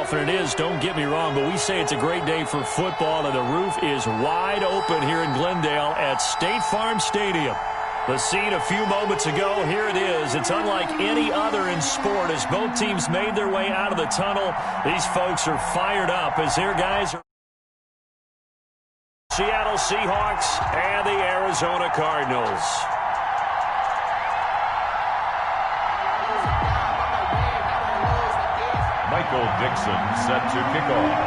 often it is, don't get me wrong, but we say it's a great day for football, and the roof is wide open here in Glendale at State Farm Stadium. The scene a few moments ago, here it is. It's unlike any other in sport as both teams made their way out of the tunnel. These folks are fired up as their guys are Seattle Seahawks and the Arizona Cardinals. Michael Dixon set to kick off.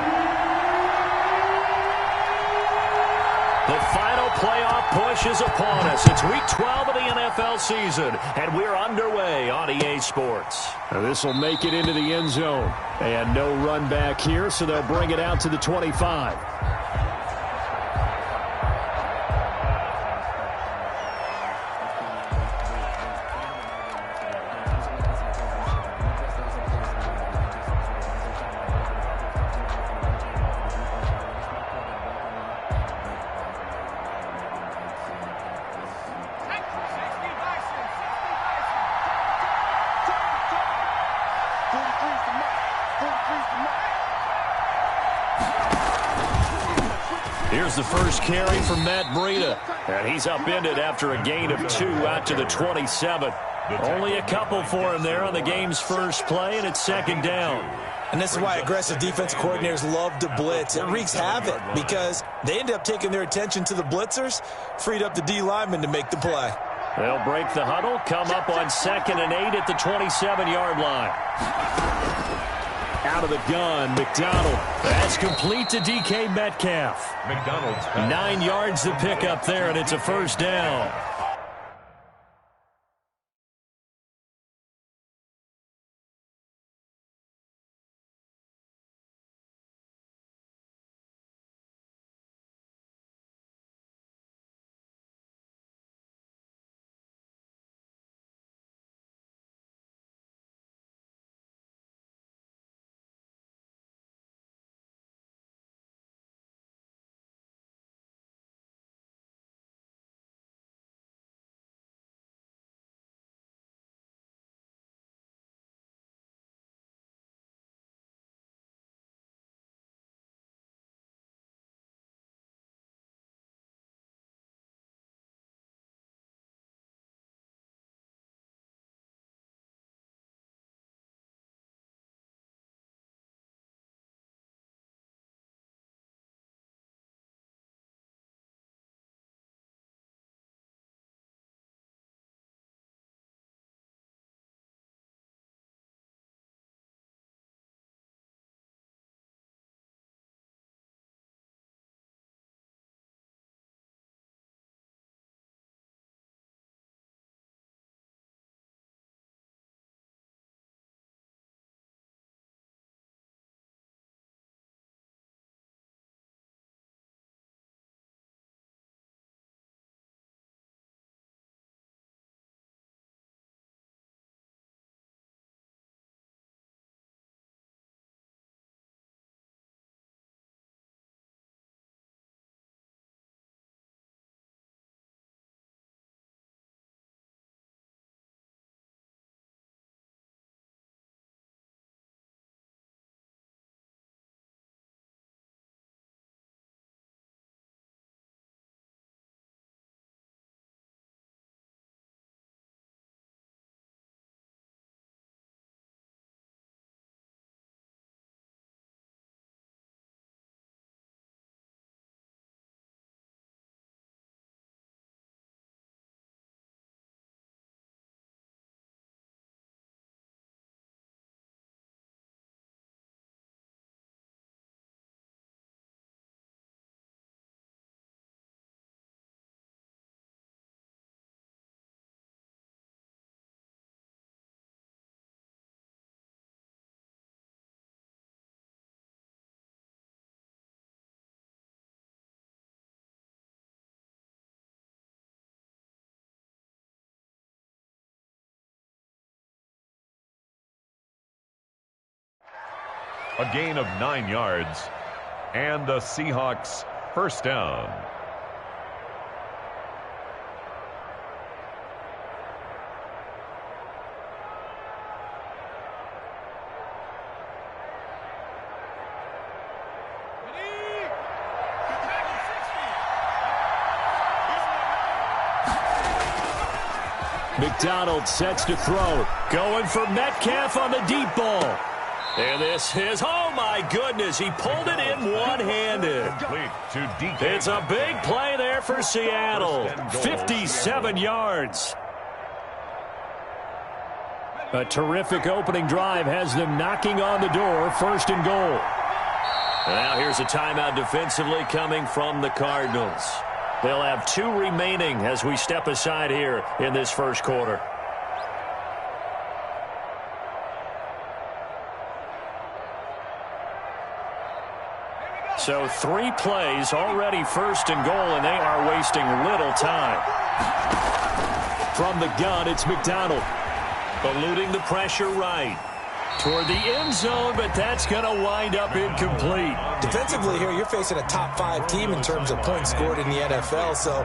The final playoff push is upon us. It's week 12 of the NFL season, and we're underway on EA Sports. This will make it into the end zone. And no run back here, so they'll bring it out to the 25. Here's the first carry from Matt Breida, and he's upended after a gain of 2 out to the 27. Only a couple for him there on the game's first play, and it's second down. And this is why aggressive defensive coordinators love to blitz. It wreaks havoc because they end up taking their attention to the blitzers, freed up the D lineman to make the play. They'll break the huddle, come up on 2nd and 8 at the 27-yard line. Out of the gun, McDonald. That's complete to DK Metcalf. McDonald's 9 yards to pick up there, and it's a first down. A gain of 9 yards, and the Seahawks first down. McDonald sets to throw. Going for Metcalf on the deep ball. And this is, oh my goodness, he pulled it in one-handed. It's a big play there for Seattle. 57 yards. A terrific opening drive has them knocking on the door, 1st and goal. Now here's a timeout defensively coming from the Cardinals. They'll have 2 remaining as we step aside here in this first quarter. So 3 plays already 1st and goal, and they are wasting little time. From the gun, it's McDonald. Eluding the pressure right. Toward the end zone, but that's going to wind up incomplete. Defensively here, you're facing a top 5 team in terms of points scored in the NFL. So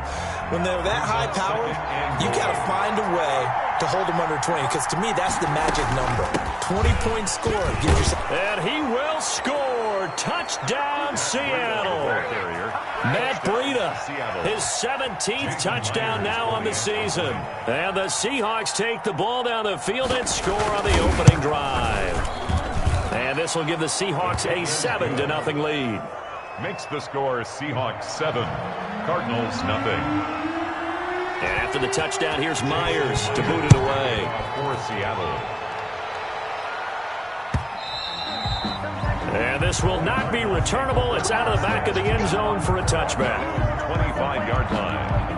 when they're that high powered, you got to find a way to hold them under 20. Because to me, that's the magic number. 20 points scored. And he will score. Touchdown, Seattle. Matt Breida, his 17th touchdown now on the season. And the Seahawks take the ball down the field and score on the opening drive. And this will give the Seahawks a 7-0 lead. Makes the score Seahawks 7, Cardinals nothing. And after the touchdown, here's Myers to boot it away. For Seattle. And this will not be returnable. It's out of the back of the end zone for a touchback. 25-yard line.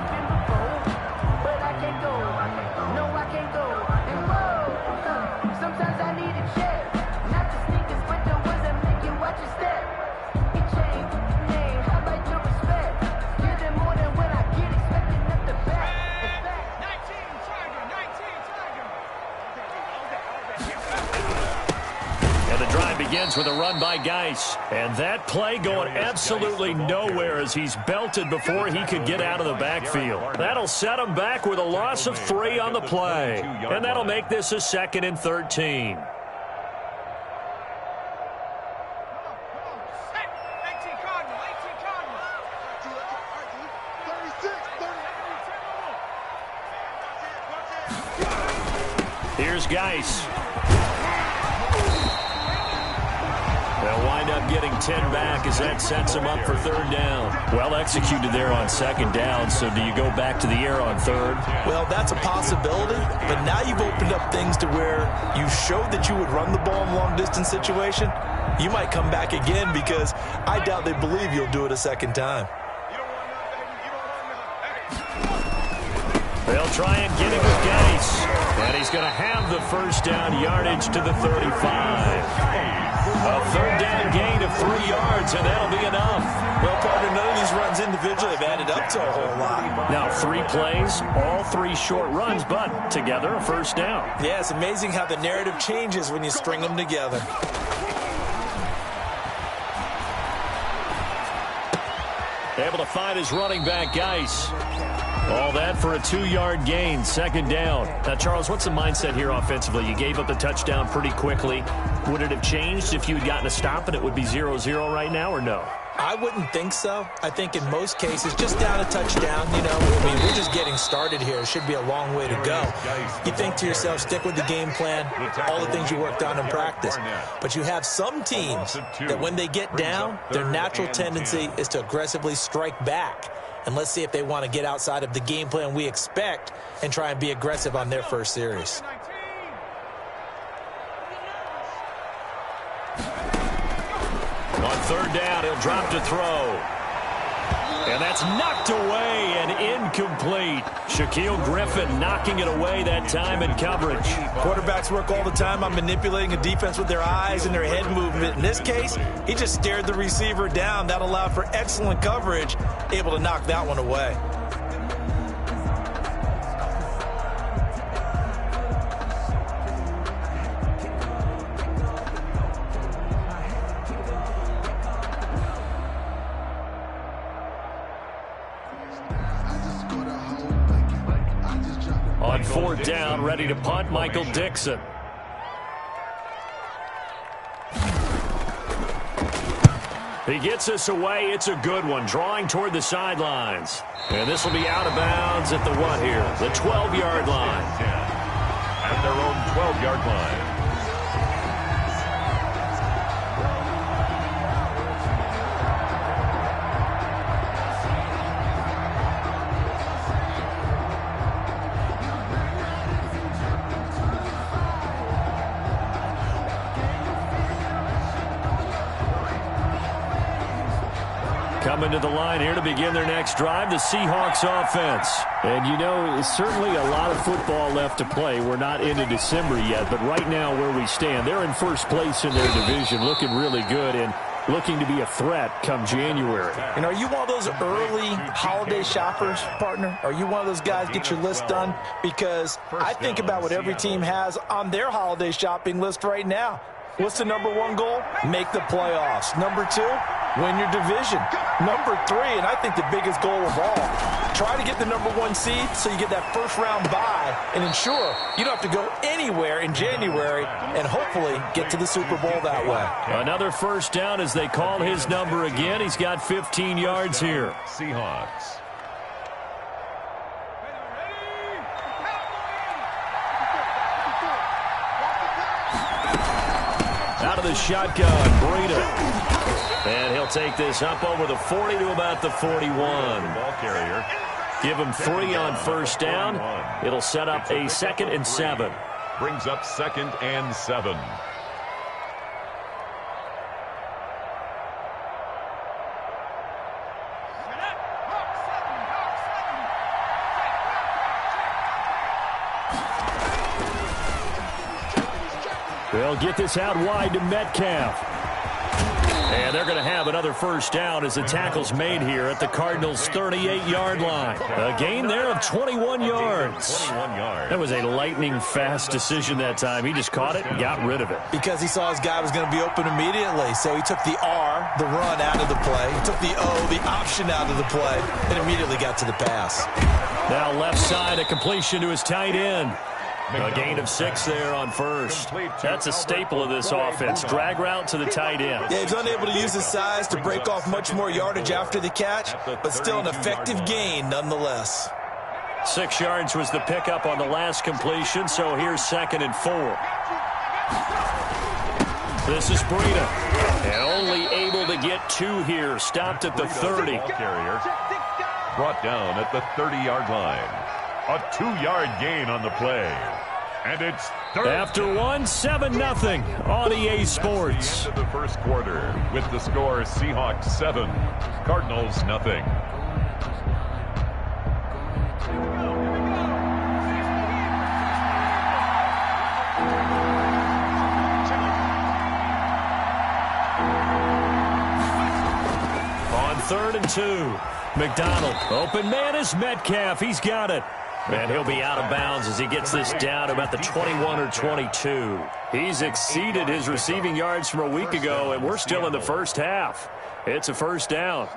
Begins with a run by Geis. And that play going absolutely nowhere as he's belted before he could get out of the backfield. That'll set him back with a loss of 3 on the play. And that'll make this a 2nd and 13. Here's Geis. They'll wind up getting 10 back as that sets them up for 3rd down. Well executed there on 2nd down, so do you go back to the air on 3rd? Well, that's a possibility, but now you've opened up things to where you showed that you would run the ball in a long-distance situation. You might come back again because I doubt they believe you'll do it a 2nd time. They'll try and get him with Geis. And he's going to have the 1st down yardage to the 35. A 3rd down gain of 3 yards, and that'll be enough. Well, partner, none of these runs individually have added up to a whole lot. Now 3 plays, all 3 short runs, but together a 1st down. Yeah, it's amazing how the narrative changes when you string them together. Able to find his running back, Geis. All that for a 2-yard gain, 2nd down. Now, Charles, what's the mindset here offensively? You gave up the touchdown pretty quickly. Would it have changed if you had gotten a stop and it would be 0-0 right now, or no? I wouldn't think so. I think in most cases, just down a touchdown, you know, I mean, we're just getting started here. It should be a long way to go. You think to yourself, stick with the game plan, all the things you worked on in practice. But you have some teams that when they get down, their natural tendency is to aggressively strike back. And let's see if they want to get outside of the game plan we expect and try and be aggressive on their first series. On 3rd down, he'll drop to throw. And that's knocked away and incomplete. Shaquille Griffin knocking it away that time in coverage. Quarterbacks work all the time on manipulating a defense with their eyes and their head movement. In this case, he just stared the receiver down. That allowed for excellent coverage, able to knock that one away. On 4th down, ready to punt, Michael Dixon. He gets us away. It's a good one, drawing toward the sidelines. And this will be out of bounds at the what here? The 12-yard line. At their own 12-yard line. Coming to the line here to begin their next drive, the Seahawks offense. And, you know, certainly a lot of football left to play. We're not into December yet, but right now where we stand, they're in first place in their division, looking really good and looking to be a threat come January. And are you one of those early holiday shoppers, partner? Are you one of those guys get your list done? Because I think about what every team has on their holiday shopping list right now. What's the number one goal? Make the playoffs. Number two, win your division. Number three, and I think the biggest goal of all, try to get the number one seed so you get that first round bye and ensure you don't have to go anywhere in January and hopefully get to the Super Bowl that way. Another first down as they call his number again. He's got 15 yards here. Seahawks. Out of the shotgun, Breida. And he'll take this up over the 40 to about the 41. Ball carrier. Give him 3 on first down. It'll set up a 2nd and 7. Brings up 2nd and 7. They'll get this out wide to Metcalf. And they're going to have another first down as the tackle's made here at the Cardinals' 38-yard line. A gain there of 21 yards. That was a lightning-fast decision that time. He just caught it and got rid of it. Because he saw his guy was going to be open immediately. So he took the R, the run, out of the play. He took the O, the option, out of the play, and immediately got to the pass. Now left side, a completion to his tight end. A gain of 6 there on first. That's a staple of this offense. Drag route to the tight end. Yeah, he's unable to use his size to break off much more yardage after the catch, but still an effective gain nonetheless. 6 yards was the pickup on the last completion, so here's 2nd and 4. This is Breida. And only able to get 2 here. Stopped at the 30. Carrier brought down at the 30-yard line. A 2-yard gain on the play. And it's third. After one, 7-0 on EA Sports. The end of the first quarter with the score Seahawks 7, Cardinals 0. On 3rd and 2, McDonald. Open man is Metcalf. He's got it. And he'll be out of bounds as he gets this down to about the 21 or 22. He's exceeded his receiving yards from a week ago, and we're still in the first half. It's a first down.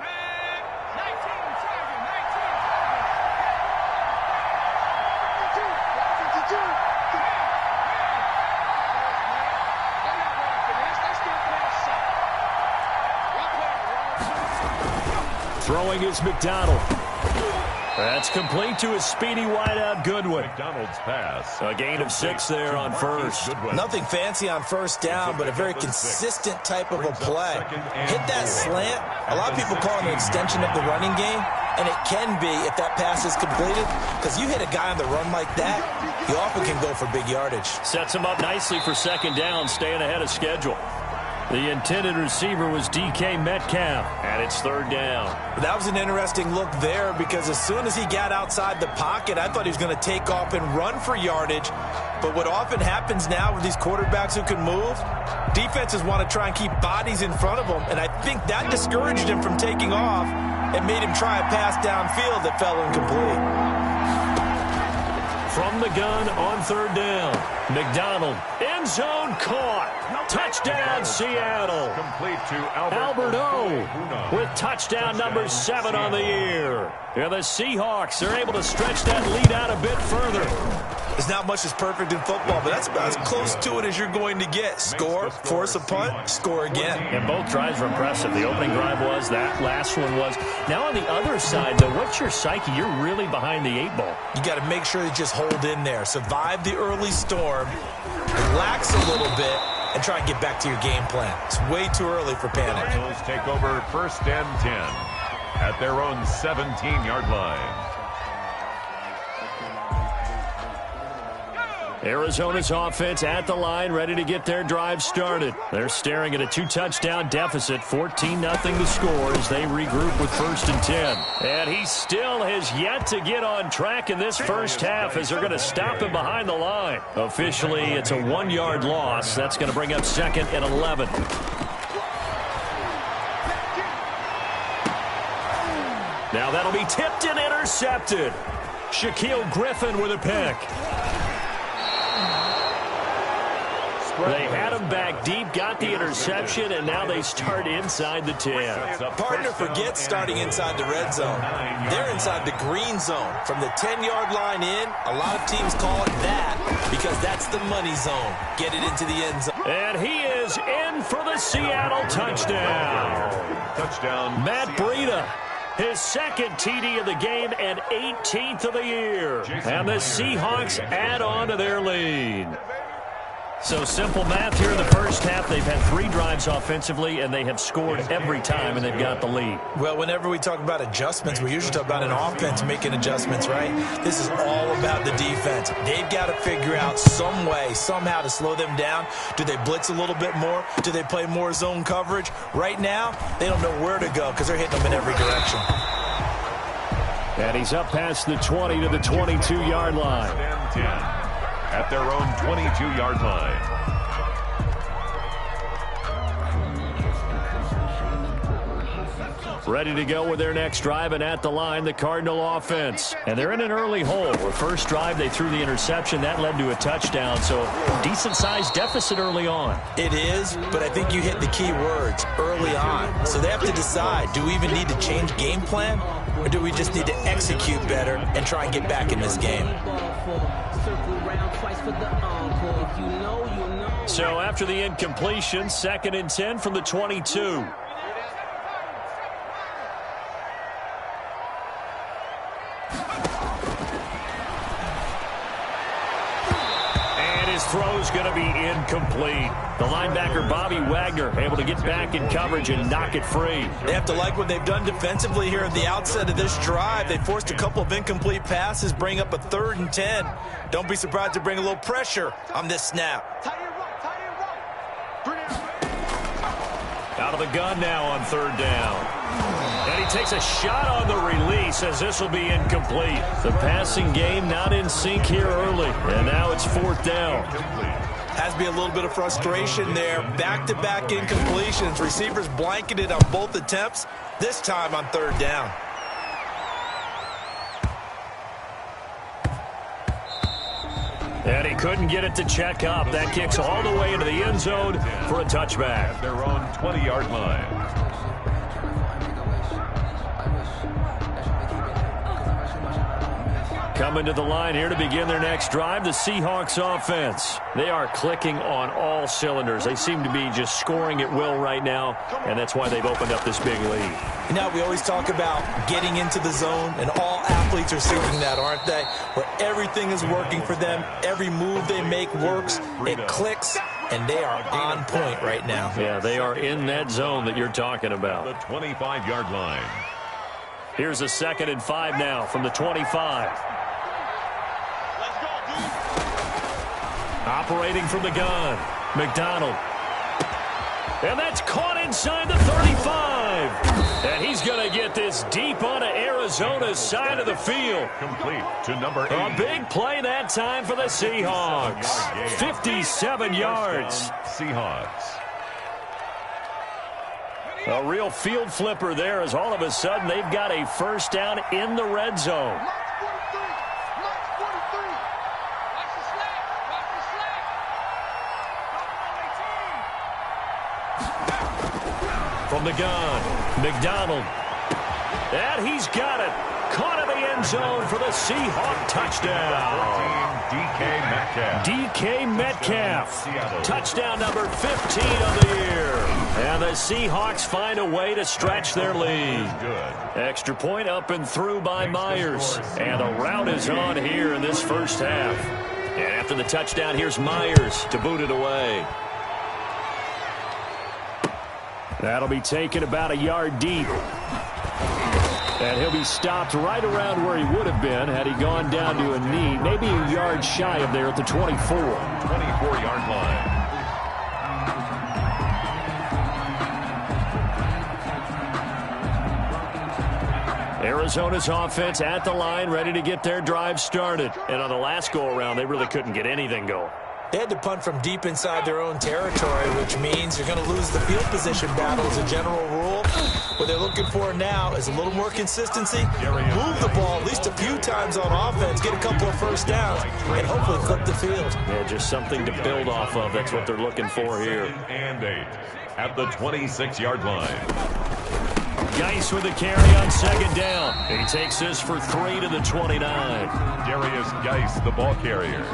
Throwing is McDonald. That's complete to his speedy wideout Goodwin. McDonald's pass. A gain of 6 there on first. Nothing fancy on first down, but a very consistent type of a play. Hit that slant. A lot of people call it an extension of the running game, and it can be if that pass is completed, because you hit a guy on the run like that, you often can go for big yardage. Sets him up nicely for 2nd down, staying ahead of schedule. The intended receiver was DK Metcalf, and it's 3rd down. That was an interesting look there because as soon as he got outside the pocket, I thought he was going to take off and run for yardage. But what often happens now with these quarterbacks who can move, defenses want to try and keep bodies in front of them, and I think that discouraged him from taking off and made him try a pass downfield that fell incomplete. From the gun on 3rd down, McDonald, end zone caught. Touchdown, Seattle. Complete to Albert O with touchdown number 7 on the year. Yeah, the Seahawks are able to stretch that lead out a bit further. There's not much that's perfect in football, but that's about as close to it as you're going to get. Score, force a punt, score again. And both drives were impressive. The opening drive was, that last one was. Now on the other side, though, what's your psyche? You're really behind the 8 ball. You got to make sure you just hold in there. Survive the early storm, relax a little bit, and try and get back to your game plan. It's way too early for panic. Cardinals take over 1st and 10 at their own 17-yard line. Arizona's offense at the line, ready to get their drive started. They're staring at a 2-touchdown deficit, 14-0 to score as they regroup with 1st and 10. And he still has yet to get on track in this first half as they're going to stop him behind the line. Officially, it's a 1-yard loss. That's going to bring up 2nd and 11. Now that'll be tipped and intercepted. Shaquille Griffin with a pick. They had him back deep, got the interception, and now they start inside the 10. Partner forgets starting inside the red zone. They're inside the green zone. From the 10-yard line in, a lot of teams call it that because that's the money zone. Get it into the end zone. And he is in for the Seattle touchdown. Touchdown. Matt Breida. His 2nd TD of the game and 18th of the year. And the Seahawks add on to their lead. So simple math here in the first half. They've had 3 drives offensively, and they have scored every time, and they've got the lead. Well, whenever we talk about adjustments, we usually talk about an offense making adjustments, right? This is all about the defense. They've got to figure out some way, somehow to slow them down. Do they blitz a little bit more? Do they play more zone coverage? Right now, they don't know where to go because they're hitting them in every direction. And he's up past the 20 to the 22-yard line. 10 at their own 22-yard line. Ready to go with their next drive, and at the line, the Cardinal offense. And they're in an early hole. The first drive, they threw the interception. That led to a touchdown, so decent-sized deficit early on. It is, but I think you hit the key words, early on. So they have to decide, do we even need to change game plan, or do we just need to execute better and try and get back in this game? So after the incompletion, 2nd and 10 from the 22. Throw's going to be incomplete. The linebacker, Bobby Wagner, able to get back in coverage and knock it free. They have to like what they've done defensively here at the outset of this drive. They forced a couple of incomplete passes, bring up a 3rd and 10. Don't be surprised to bring a little pressure on this snap. Out of the gun now on 3rd down. And he takes a shot on the release as this will be incomplete. The passing game not in sync here early. And now it's 4th down. Has to be a little bit of frustration there. Back-to-back incompletions. Receivers blanketed on both attempts, this time on 3rd down. And he couldn't get it to check up. That kicks all the way into the end zone for a touchback. At their own 20-yard line. Coming to the line here to begin their next drive, the Seahawks offense. They are clicking on all cylinders. They seem to be just scoring at will right now, and that's why they've opened up this big lead. You know, we always talk about getting into the zone, and all athletes are seeking that, aren't they? Where everything is working for them, every move they make works, it clicks, and they are on point right now. Yeah, they are in that zone that you're talking about. The 25-yard line. Here's a 2nd and 5 now from the 25. Operating from the gun, McDonald. And that's caught inside the 35. And he's going to get this deep onto Arizona's side of the field. Complete to number 8. A big play that time for the Seahawks. 57 yards. Seahawks. A real field flipper there as all of a sudden they've got a 1st down in the red zone. From the gun, McDonald. And he's got it. Caught in the end zone for the Seahawk touchdown. DK Metcalf. Touchdown number 15 of the year. And the Seahawks find a way to stretch their lead. Extra point up and through by Myers. And the route is on here in this first half. And after the touchdown, here's Myers to boot it away. That'll be taken about a yard deep. And he'll be stopped right around where he would have been had he gone down to a knee, maybe a yard shy of there at the 24. 24-yard line. Arizona's offense at the line, ready to get their drive started. And on the last go-around, they really couldn't get anything going. They had to punt from deep inside their own territory, which means you're going to lose the field position battle as a general rule. What they're looking for now is a little more consistency, move the ball at least a few times on offense, get a couple of first downs, and hopefully flip the field. Yeah, just something to build off of. That's what they're looking for here. And 8 at the 26-yard line. Geis with the carry on second down. He takes this for 3 to the 29. Darius Geis, the ball carrier.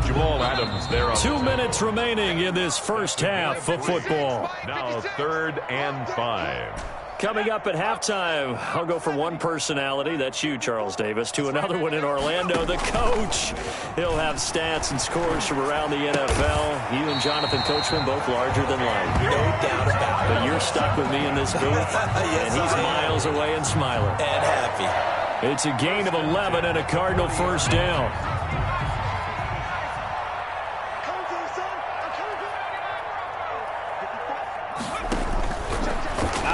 Jamal Adams there on 2 minutes remaining in this first half of football. Now 3rd and 5. Coming up at halftime, I'll go from one personality, that's you, Charles Davis, to another one in Orlando, the coach. He'll have stats and scores from around the NFL. You and Jonathan Coachman, both larger than life. No doubt about it. But you're stuck with me in this booth, yes, and he's miles away and smiling. And happy. It's a gain of 11 and a Cardinal first down.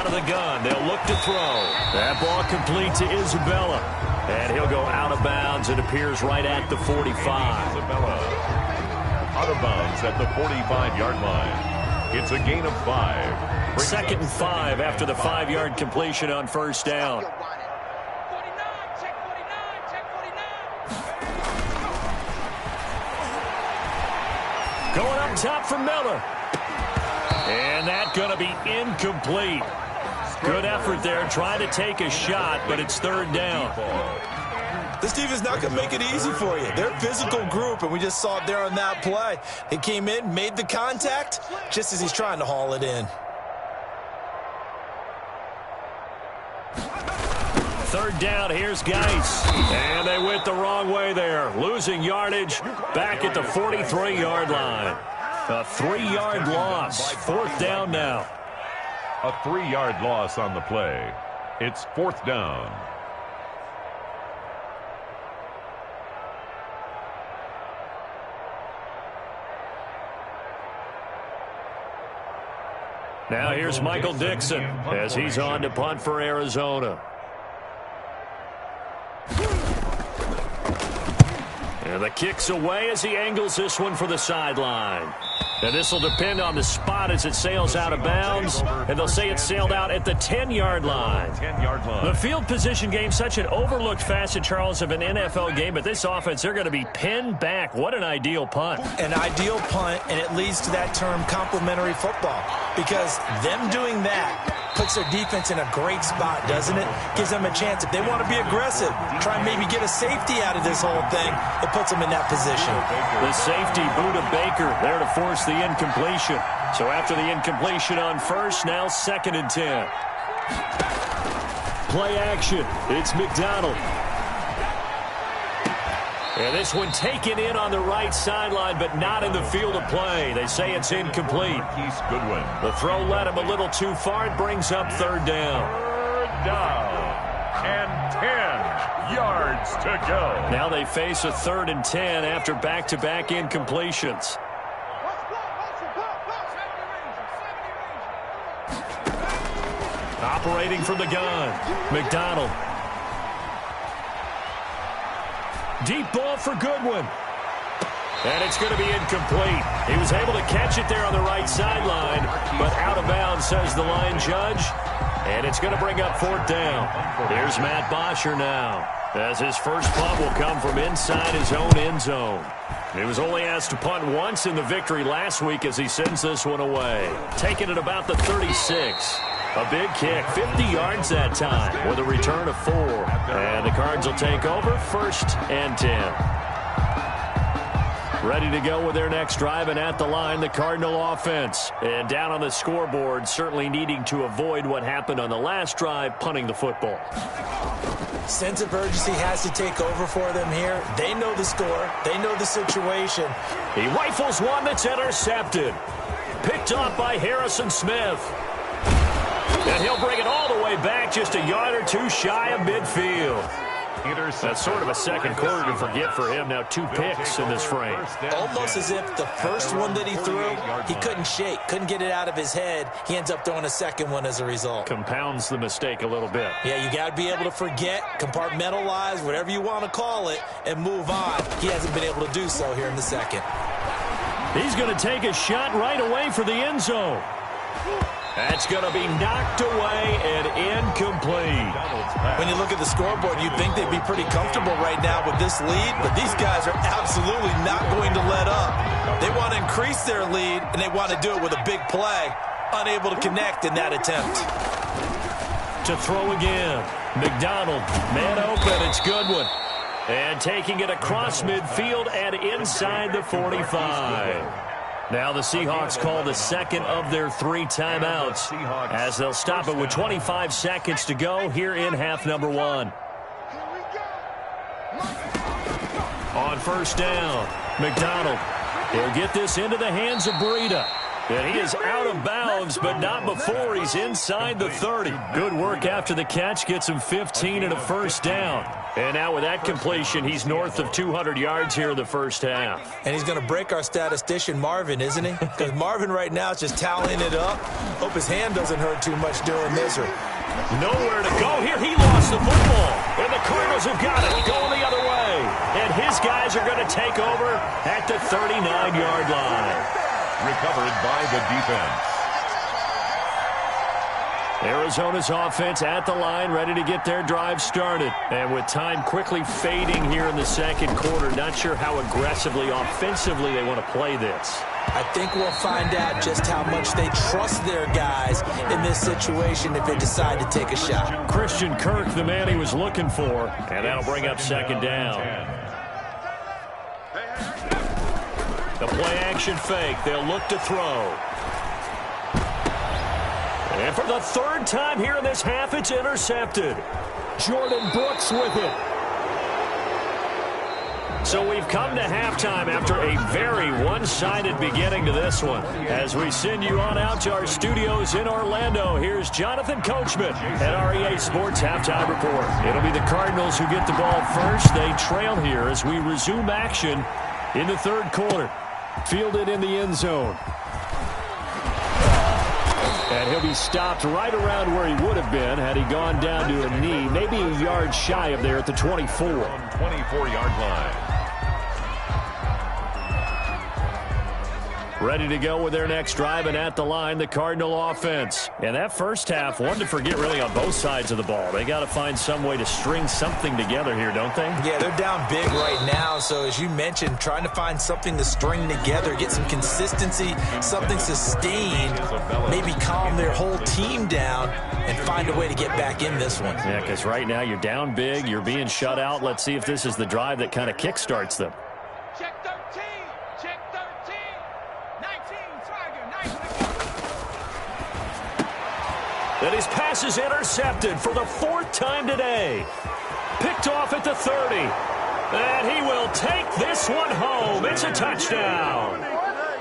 The gun. They'll look to throw. That ball complete to Isabella. And he'll go out of bounds. It appears right at the 45. Isabella out of bounds at the 45-yard line. It's a gain of 5. 2nd and 5 after the 5-yard completion on first down. Going up top for Miller. And that's going to be incomplete. Good effort there, trying to take a shot, but it's 3rd down. This team is not going to make it easy for you. They're a physical group, and we just saw it there on that play. He came in, made the contact, just as he's trying to haul it in. 3rd down, here's Geis. And they went the wrong way there. Losing yardage back at the 43-yard line. A 3-yard loss. 4th down now. A 3-yard loss on the play. It's 4th down. Now here's Michael Dixon as he's on to punt for Arizona. And the kick's away as he angles this one for the sideline. And this will depend on the spot as it sails out of bounds. And they'll say it sailed out at the 10-yard line. 10-yard line. The field position game, such an overlooked facet, Charles, of an NFL game. But this offense, they're going to be pinned back. What an ideal punt. An ideal punt, and it leads to that term complementary football. Because them doing that puts their defense in a great spot, doesn't it? Gives them a chance. If they want to be aggressive, try and maybe get a safety out of this whole thing, it puts them in that position. The safety, Buda Baker, there to force the incompletion. So after the incompletion on first, now 2nd and 10. Play action. It's McDonald. And this one taken in on the right sideline, but not in the field of play. They say it's incomplete. He's Goodwin. The throw led him a little too far. It brings up 3rd down. 3rd down. And 10 yards to go. Now they face a 3rd and 10 after back-to-back incompletions. Operating from the gun, McDonald. Deep ball for Goodwin. And it's going to be incomplete. He was able to catch it there on the right sideline, but out of bounds, says the line judge. And it's going to bring up 4th down. Here's Matt Bosher now, as his first punt will come from inside his own end zone. He was only asked to punt once in the victory last week as he sends this one away. Taking it about the 36. A big kick, 50 yards that time with a return of 4. And the Cards will take over 1st and 10. Ready to go with their next drive, and at the line, the Cardinal offense. And down on the scoreboard, certainly needing to avoid what happened on the last drive, punting the football. Sense of urgency has to take over for them here. They know the score. They know the situation. He rifles one that's intercepted. Picked off by Harrison Smith. And he'll bring it all the way back just a yard or 2 shy of midfield. That's sort of a second quarter to forget for him. Now 2 picks in this frame. Almost as if the first one that he threw, he couldn't shake, couldn't get it out of his head. He ends up throwing a second one as a result. Compounds the mistake a little bit. Yeah, you got to be able to forget, compartmentalize, whatever you want to call it, and move on. He hasn't been able to do so here in the second. He's going to take a shot right away for the end zone. That's going to be knocked away and incomplete. When you look at the scoreboard, you'd think they'd be pretty comfortable right now with this lead, but these guys are absolutely not going to let up. They want to increase their lead, and they want to do it with a big play. Unable to connect in that attempt. To throw again. McDonald, man open, it's Goodwin. And taking it across midfield and inside the 45. Now the Seahawks call the second of their 3 timeouts as they'll stop it with 25 seconds to go here in half number 1. On first down, McDonald. He'll get this into the hands of Breida. And he is out of bounds, but not before he's inside the 30. Good work after the catch. Gets him 15 and a first down. And now with that completion, he's north of 200 yards here in the first half. And he's going to break our statistician, Marvin, isn't he? Because Marvin right now is just tallying it up. Hope his hand doesn't hurt too much doing this. Nowhere to go here. He lost the football. And the Cardinals have got it going the other way. And his guys are going to take over at the 39-yard line. Recovered by the defense. Arizona's offense at the line, ready to get their drive started. And with time quickly fading here in the second quarter, not sure how aggressively, offensively they want to play this. I think we'll find out just how much they trust their guys in this situation if they decide to take a shot. Christian Kirk, the man he was looking for, and that'll bring up second down. The play-action fake. They'll look to throw. And for the 3rd time here in this half, it's intercepted. Jordan Brooks with it. So we've come to halftime after a very one-sided beginning to this one. As we send you on out to our studios in Orlando, here's Jonathan Coachman at REA Sports Halftime Report. It'll be the Cardinals who get the ball first. They trail here as we resume action in the 3rd quarter. Fielded in the end zone. And he'll be stopped right around where he would have been had he gone down to a knee, maybe a yard shy of there at the 24. 24-yard line. Ready to go with their next drive, and at the line, the Cardinal offense. And that first half, one to forget really on both sides of the ball. They got to find some way to string something together here, don't they? Yeah, they're down big right now. So as you mentioned, trying to find something to string together, get some consistency, something sustained, maybe calm their whole team down and find a way to get back in this one. Yeah, because right now you're down big, you're being shut out. Let's see if this is the drive that kind of kickstarts them. Check 13. Check 13. 19. Tiger. 19. And his pass is intercepted for the 4th time today. Picked off at the 30. And he will take this one home. It's a touchdown.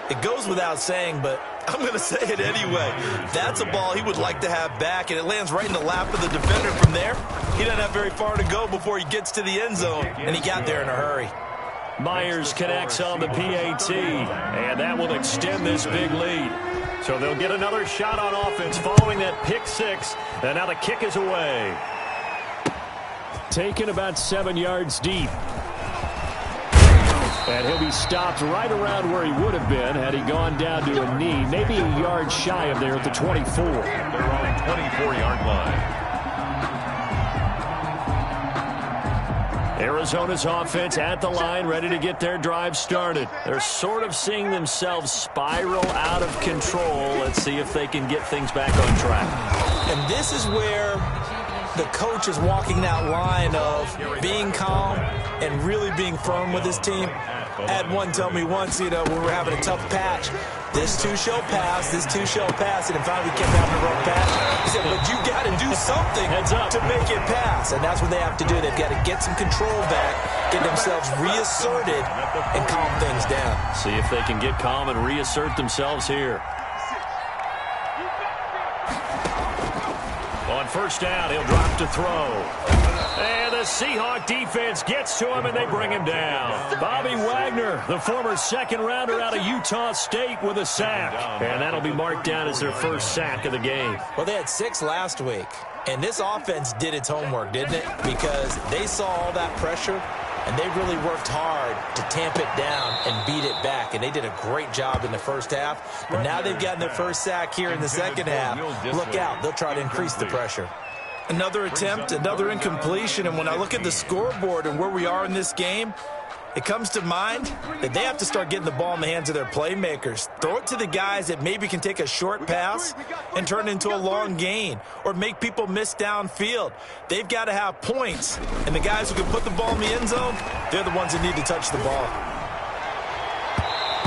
It goes without saying, but I'm going to say it anyway. That's a ball he would like to have back, and it lands right in the lap of the defender. From there, he doesn't have very far to go before he gets to the end zone, and he got there in a hurry. Myers connects on the PAT, and that will extend this big lead. So they'll get another shot on offense following that pick 6, and now the kick is away. Taken about 7 yards deep. And he'll be stopped right around where he would have been had he gone down to a knee, maybe a yard shy of there at the 24. They're on 24-yard line. Arizona's offense at the line, ready to get their drive started. They're sort of seeing themselves spiral out of control. Let's see if they can get things back on track. And this is where the coach is walking that line of being calm and really being firm with his team. I had one tell me once, when we're having a tough patch, this too shall pass, this too shall pass, and finally we kept having a rough patch. He said, but you got to do something to make it pass, and that's what they have to do. They've got to get some control back, get themselves reasserted, and calm things down. See if they can get calm and reassert themselves here. On first down, he'll drop to throw. And the Seahawk defense gets to him, and they bring him down. Bobby Wagner, the former second-rounder out of Utah State, with a sack. And that'll be marked down as their first sack of the game. Well, they had 6 last week. And this offense did its homework, didn't it? Because they saw all that pressure, and they really worked hard to tamp it down and beat it back. And they did a great job in the first half. But now they've gotten their first sack here in the second half. Look out. They'll try to increase the pressure. Another attempt, another incompletion. And when I look at the scoreboard and where we are in this game, it comes to mind that they have to start getting the ball in the hands of their playmakers. Throw it to the guys that maybe can take a short pass and turn it into a long gain or make people miss downfield. They've got to have points. And the guys who can put the ball in the end zone, they're the ones that need to touch the ball.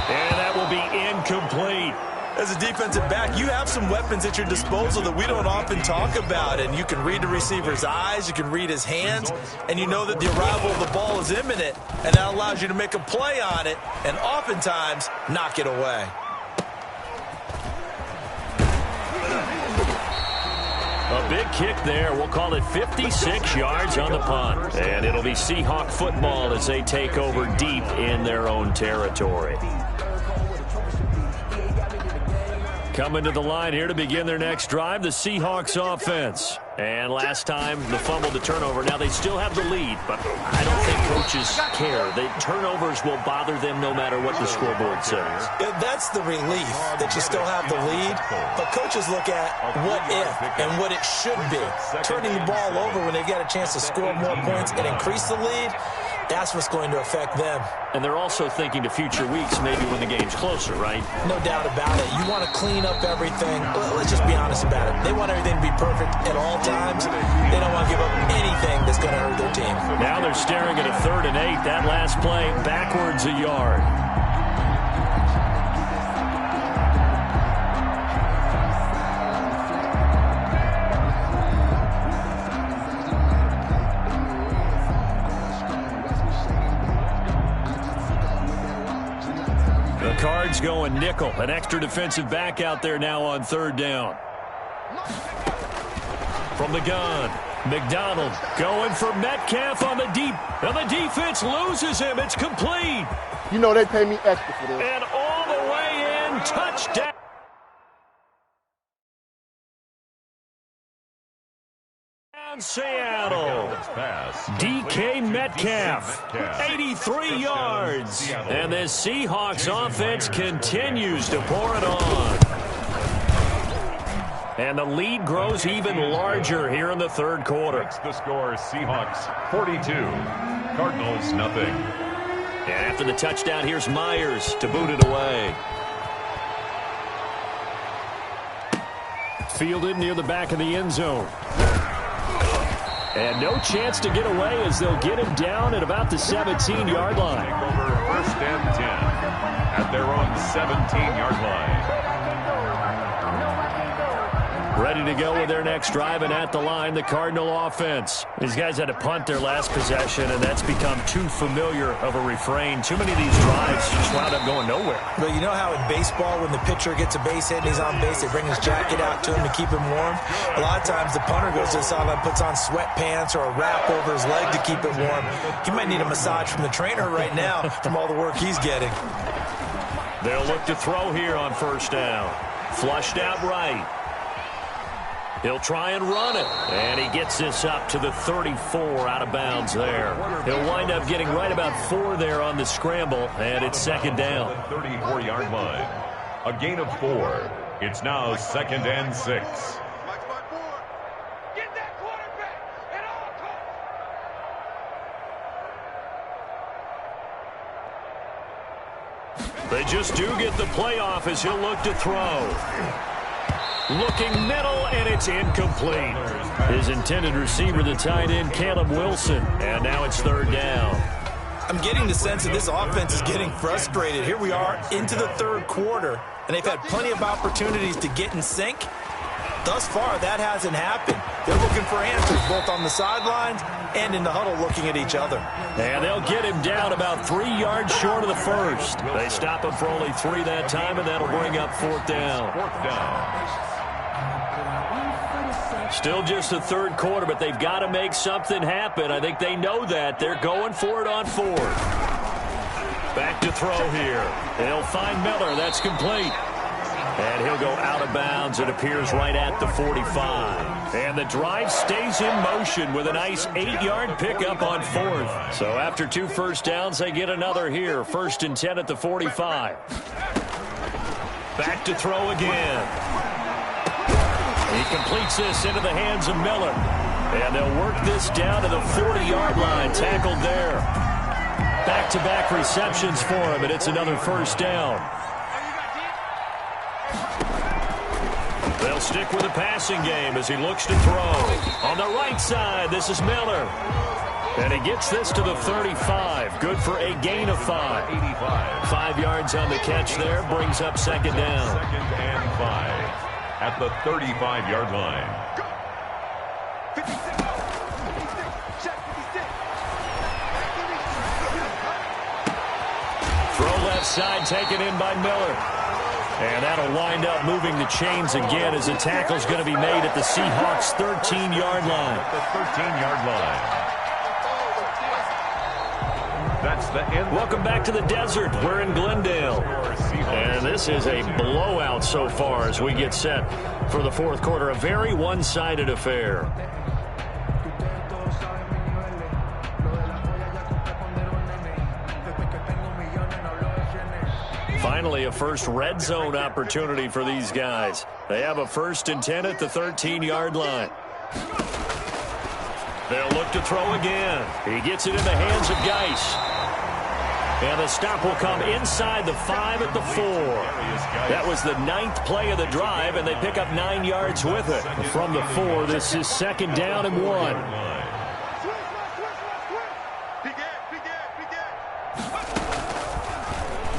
And that will be incomplete. As a defensive back, you have some weapons at your disposal that we don't often talk about. And you can read the receiver's eyes, you can read his hands, and you know that the arrival of the ball is imminent, and that allows you to make a play on it and oftentimes knock it away. A big kick there. We'll call it 56 yards on the punt. And it'll be Seahawk football as they take over deep in their own territory. Coming to the line here to begin their next drive, the Seahawks offense. And last time, the fumble to turnover. Now, they still have the lead, but I don't think coaches care. The turnovers will bother them no matter what the scoreboard says. That's the relief that you still have the lead. But coaches look at what if and what it should be. Turning the ball over when they've got a chance to score more points and increase the lead, that's what's going to affect them. And they're also thinking to future weeks, maybe when the game's closer, right? No doubt about it. You want to clean up everything. Let's just be honest about it. They want everything to be perfect at all times. They don't want to give up anything that's going to hurt their team. Now they're staring at a 3rd and 8. That last play, backwards a yard. The Cards going nickel. An extra defensive back out there now on 3rd down. From the gun, McDonald going for Metcalf on the deep. And the defense loses him. It's complete. You know they pay me extra for this. And all the way in, touchdown. Seattle. DK Metcalf, 83 yards. And this Seahawks offense continues to pour it on. And the lead grows even larger here in the 3rd quarter. The score, Seahawks 42, Cardinals nothing. And after the touchdown, here's Myers to boot it away. Fielded near the back of the end zone. And no chance to get away as they'll get him down at about the 17-yard line. Take over 1st and 10 at their own 17-yard line. Ready to go with their next drive, and at the line, the Cardinal offense. These guys had to punt their last possession, and that's become too familiar of a refrain. Too many of these drives just wound up going nowhere. But you know how in baseball, when the pitcher gets a base hit and he's on base, they bring his jacket out to him to keep him warm? A lot of times the punter goes to the sideline, puts on sweatpants or a wrap over his leg to keep it warm. He might need a massage from the trainer right now from all the work he's getting. They'll look to throw here on 1st down. Flushed out right. He'll try and run it. And he gets this up to the 34 out of bounds there. He'll wind up getting right about 4 there on the scramble, and it's 2nd down. 34-yard line. A gain of 4. It's now 2nd and 6. Get that quarterback at all costs. They just do get the playoff as he'll look to throw. Looking middle, and it's incomplete. His intended receiver, the tight end, Caleb Wilson. And now it's third down. I'm getting the sense that this offense is getting frustrated. Here we are into the third quarter, and they've had plenty of opportunities to get in sync. Thus far, that hasn't happened. They're looking for answers both on the sidelines and in the huddle looking at each other. And they'll get him down about 3 yards short of the first. They stop him for only 3 that time, and that'll bring up fourth down. Still just the third quarter, but they've got to make something happen. I think they know that. They're going for it on fourth. Back to throw here. They'll find Miller. That's complete. And he'll go out of bounds. It appears right at the 45. And the drive stays in motion with a nice 8-yard pickup on fourth. So after 2 first downs, they get another here. 1st and 10 at the 45. Back to throw again. He completes this into the hands of Miller. And they'll work this down to the 40-yard line. Tackled there. Back-to-back receptions for him, and it's another first down. They'll stick with the passing game as he looks to throw. On the right side, this is Miller. And he gets this to the 35. Good for a gain of 5. 5 yards on the catch there. Brings up second down. 2nd and 5 at the 35-yard line. Throw left side taken in by Miller. And that'll wind up moving the chains again as the tackle's going to be made at the Seahawks' 13-yard line. The 13-yard line. That's the end. Welcome back to the desert. We're in Glendale. And this is a blowout so far as we get set for the fourth quarter. A very one-sided affair. Finally, a first red zone opportunity for these guys. They have a 1st and 10 at the 13-yard line. They'll look to throw again. He gets it in the hands of Geis. And the stop will come inside the 5 at the 4. That was the 9th play of the drive, and they pick up 9 yards with it. From the 4, this is 2nd down and 1.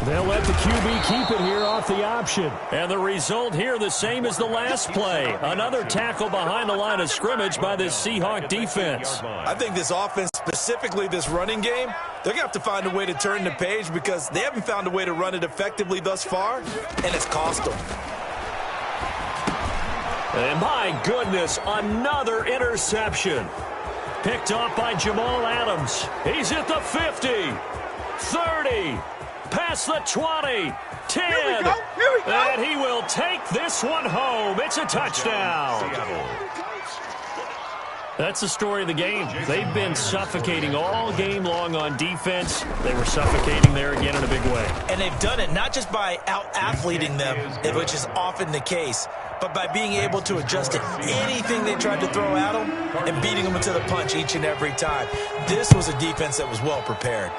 They'll let the QB keep it here off the option. And the result here the same as the last play. Another tackle behind the line of scrimmage by this Seahawk defense. I think this offense, specifically this running game, they're going to have to find a way to turn the page because they haven't found a way to run it effectively thus far, and it's cost them. And my goodness, another interception. Picked off by Jamal Adams. He's at the 50, 30. Past the 20, 10, and he will take this one home. It's a touchdown. That's the story of the game. They've been suffocating all game long on defense. They were suffocating there again in a big way. And they've done it not just by out-athleting them, which is often the case, but by being able to adjust to anything they tried to throw at them and beating them into the punch each and every time. This was a defense that was well prepared.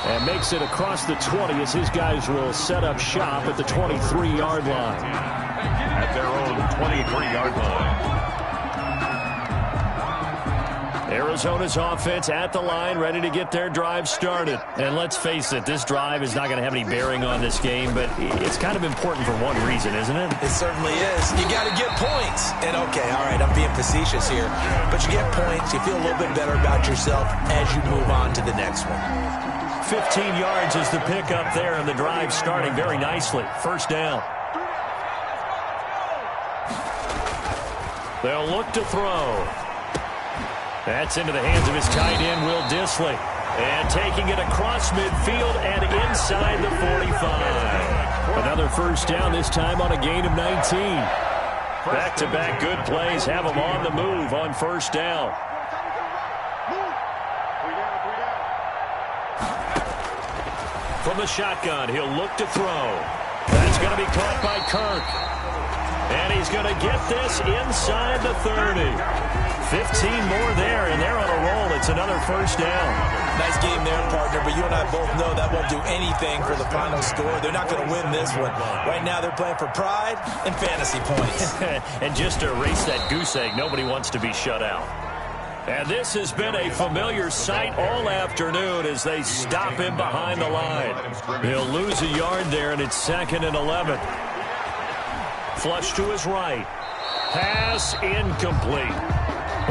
And makes it across the 20 as his guys will set up shop at the 23-yard line. At their own 23-yard line. Arizona's offense at the line, ready to get their drive started. And let's face it, this drive is not going to have any bearing on this game, but it's kind of important for one reason, isn't it? It certainly is. You got to get points. And, okay, all right, I'm being facetious here. But you get points, you feel a little bit better about yourself as you move on to the next one. 15 yards is the pickup there, and the drive starting very nicely. First down. They'll look to throw. That's into the hands of his tight end, Will Dissly. And taking it across midfield and inside the 45. Another first down, this time on a gain of 19. Back-to-back good plays have them on the move on first down. From the shotgun, he'll look to throw. That's going to be caught by Kirk. And he's going to get this inside the 30. 15 more there, and they're on a roll. It's another first down. Nice game there, partner, but you and I both know that won't do anything for the final score. They're not going to win this one. Right now they're playing for pride and fantasy points. And just to erase that goose egg, nobody wants to be shut out. And this has been a familiar sight all afternoon as they stop him behind the line. He'll lose a yard there, and it's 2nd and 11. Flush to his right. Pass incomplete.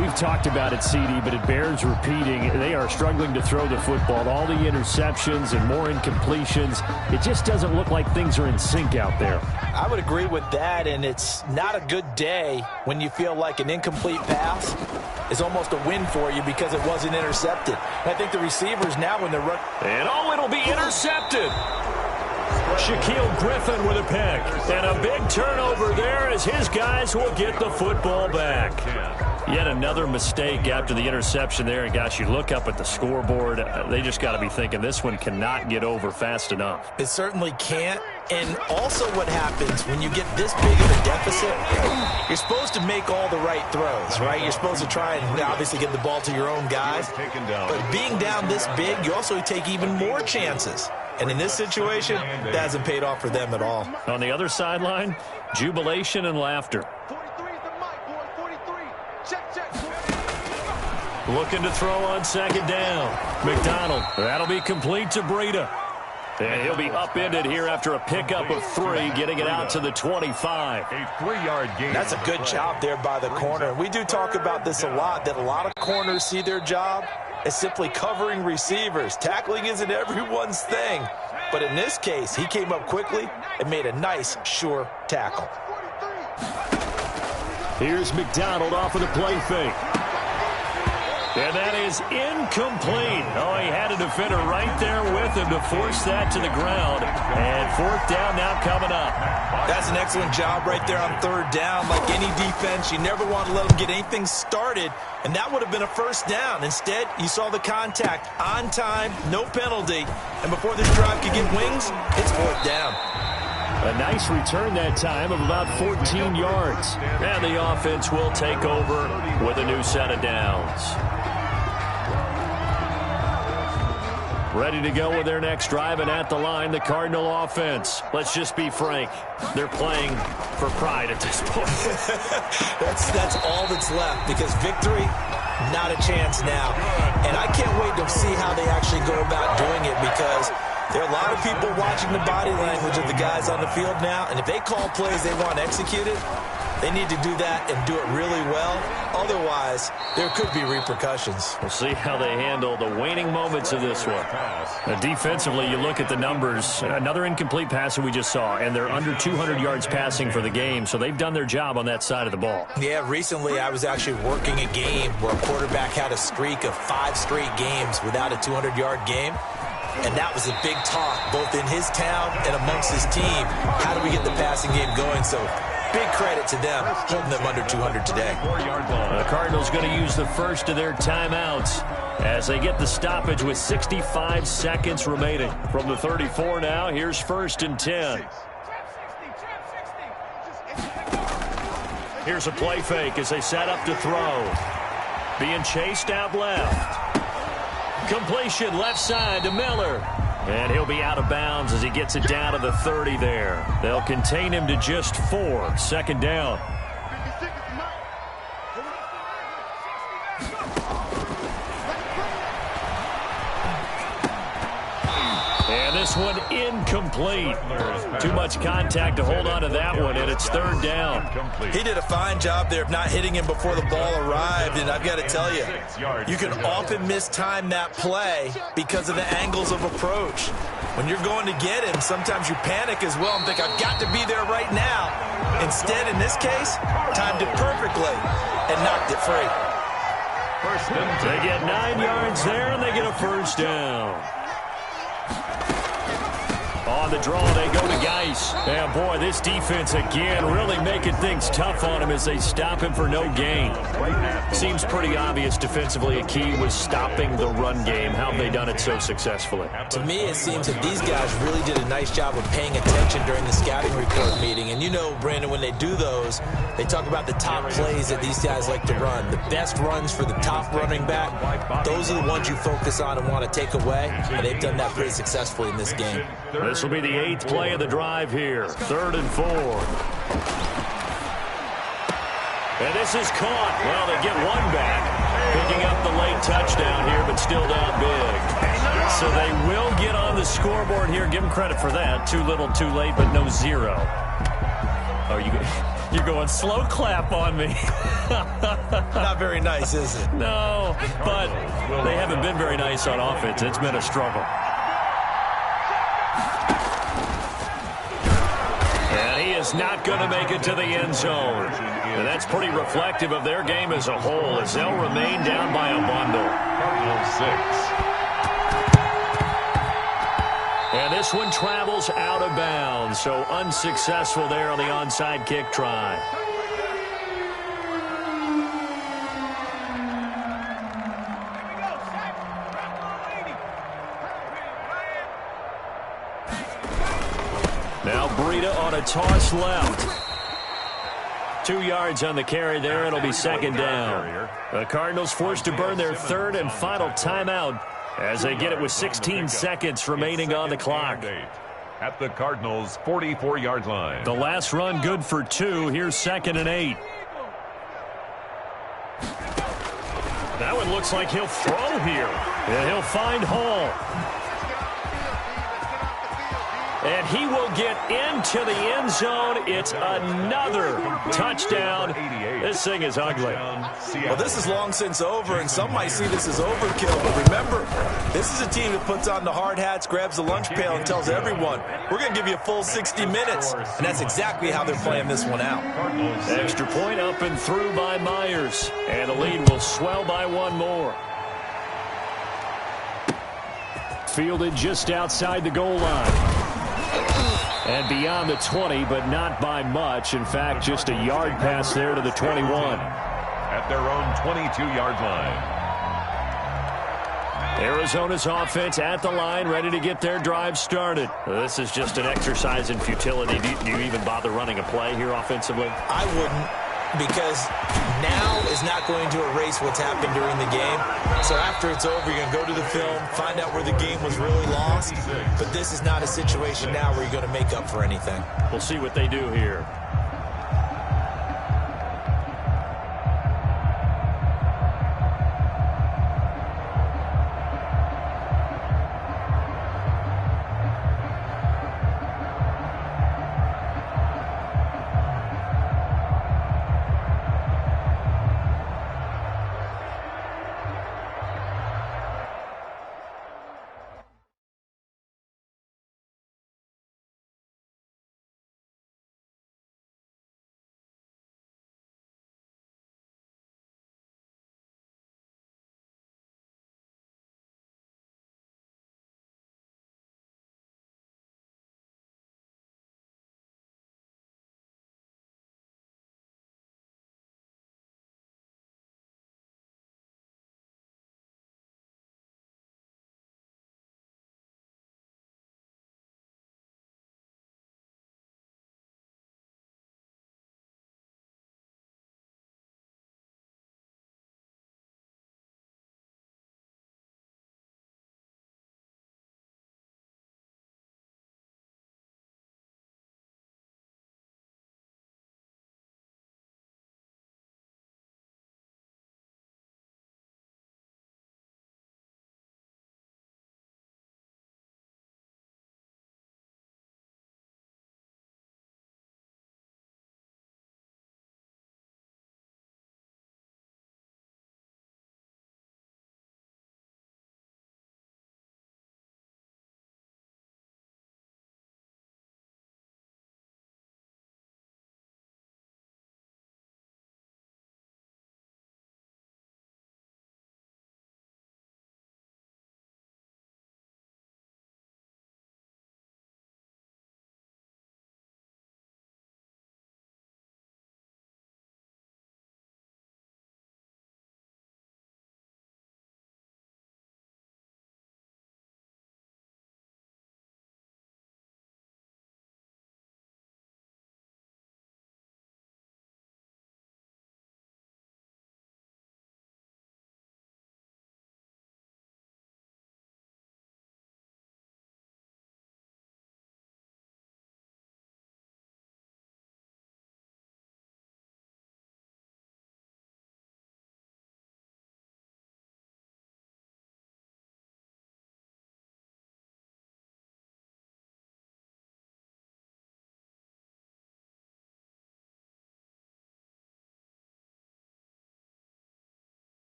We've talked about it, CD, but it bears repeating. They are struggling to throw the football. All the interceptions and more incompletions. It just doesn't look like things are in sync out there. I would agree with that, and it's not a good day when you feel like an incomplete pass is almost a win for you because it wasn't intercepted. I think the receivers now when they're running. And it'll be intercepted. Shaquille Griffin with a pick. And a big turnover there as his guys will get the football back. Yet another mistake after the interception there. And, gosh, you look up at the scoreboard. They just got to be thinking this one cannot get over fast enough. It certainly can't. And also what happens when you get this big of a deficit, you're supposed to make all the right throws, right? You're supposed to try and obviously get the ball to your own guys. But being down this big, you also take even more chances. And in this situation, that hasn't paid off for them at all. On the other sideline, jubilation and laughter. 43 is the mic, boy. 43. Check. Looking to throw on 2nd down. McDonald. That'll be complete to Breida. And he'll be upended here after a pickup of 3, getting it out to the 25. A 3-yard gain. That's a good job there by the corner. We do talk about this a lot, that a lot of corners see their job as simply covering receivers. Tackling isn't everyone's thing. But in this case, he came up quickly and made a nice, sure tackle. Here's McDonald off of the play fake. And that is incomplete. Oh, he had a defender right there with him to force that to the ground. And 4th down now coming up. That's an excellent job right there on 3rd down. Like any defense, you never want to let them get anything started. And that would have been a 1st down. Instead, you saw the contact on time, no penalty. And before this drive could get wings, it's 4th down. A nice return that time of about 14 yards. And the offense will take over with a new set of downs. Ready to go with their next drive, and at the line, the Cardinal offense. Let's just be frank. They're playing for pride at this point. That's all that's left, because victory, not a chance now. And I can't wait to see how they actually go about doing it, because there are a lot of people watching the body language of the guys on the field now, and if they call plays they want executed, they need to do that and do it really well. Otherwise, there could be repercussions. We'll see how they handle the waning moments of this one. Defensively, you look at the numbers. Another incomplete pass that we just saw, and they're under 200 yards passing for the game, so they've done their job on that side of the ball. Yeah, recently I was actually working a game where a quarterback had a streak of 5 straight games without a 200-yard game. And that was a big talk, both in his town and amongst his team. How do we get the passing game going? So big credit to them, holding them under 200 today. The Cardinals going to use the first of their timeouts as they get the stoppage with 65 seconds remaining. From the 34 now, here's 1st and 10. Here's a play fake as they set up to throw. Being chased out left. Completion left side to Miller. And he'll be out of bounds as he gets it down to the 30 there. They'll contain him to just 4. 2nd down. And this one incomplete. Too much contact to hold on to that one, and it's 3rd down. He did a fine job there of not hitting him before the ball arrived, and I've got to tell you, you can often mistime that play because of the angles of approach. When you're going to get him, sometimes you panic as well and think, I've got to be there right now. Instead, in this case, timed it perfectly and knocked it free. They get 9 yards there, and they get a 1st down. On the draw, they go to Geis. And, boy, this defense, again, really making things tough on him as they stop him for no gain. Seems pretty obvious defensively a key was stopping the run game. How have they done it so successfully? To me, it seems that these guys really did a nice job of paying attention during the scouting report meeting. And you know, Brandon, when they do those, they talk about the top plays that these guys like to run. The best runs for the top running back, those are the ones you focus on and want to take away. And they've done that pretty successfully in this game. This will be the 8th play of the drive here. 3rd and 4. And this is caught. Well, they get one back. Picking up the late touchdown here, but still down big. So they will get on the scoreboard here. Give them credit for that. Too little, too late, but no 0. Oh, you're going slow clap on me. Not very nice, is it? No, but they haven't been very nice on offense. It's been a struggle. And he is not going to make it to the end zone. And that's pretty reflective of their game as a whole, as they'll remain down by a bundle. Cardinals 6. And this one travels out of bounds, so unsuccessful there on the onside kick try. Now Breida on a toss left. 2 yards on the carry there. It'll be 2nd down. The Cardinals forced to burn their 3rd and final timeout as they get it with 16 seconds remaining on the clock. At the Cardinals' 44-yard line. The last run good for 2. Here's 2nd and 8. That one looks like he'll throw here. And he'll find Hall. And he will get into the end zone. It's another touchdown. This thing is ugly. Well, this is long since over, and some might see this as overkill. But remember, this is a team that puts on the hard hats, grabs the lunch pail, and tells everyone, we're going to give you a full 60 minutes. And that's exactly how they're playing this one out. Extra point up and through by Myers. And the lead will swell by 1 more. Fielded just outside the goal line. And beyond the 20, but not by much. In fact, just a yard pass there to the 21. At their own 22-yard line. Arizona's offense at the line, ready to get their drive started. This is just an exercise in futility. Do you even bother running a play here offensively? I wouldn't, because now is not going to erase what's happened during the game. So after it's over, you're going to go to the film, find out where the game was really lost. But this is not a situation now where you're going to make up for anything. We'll see what they do here.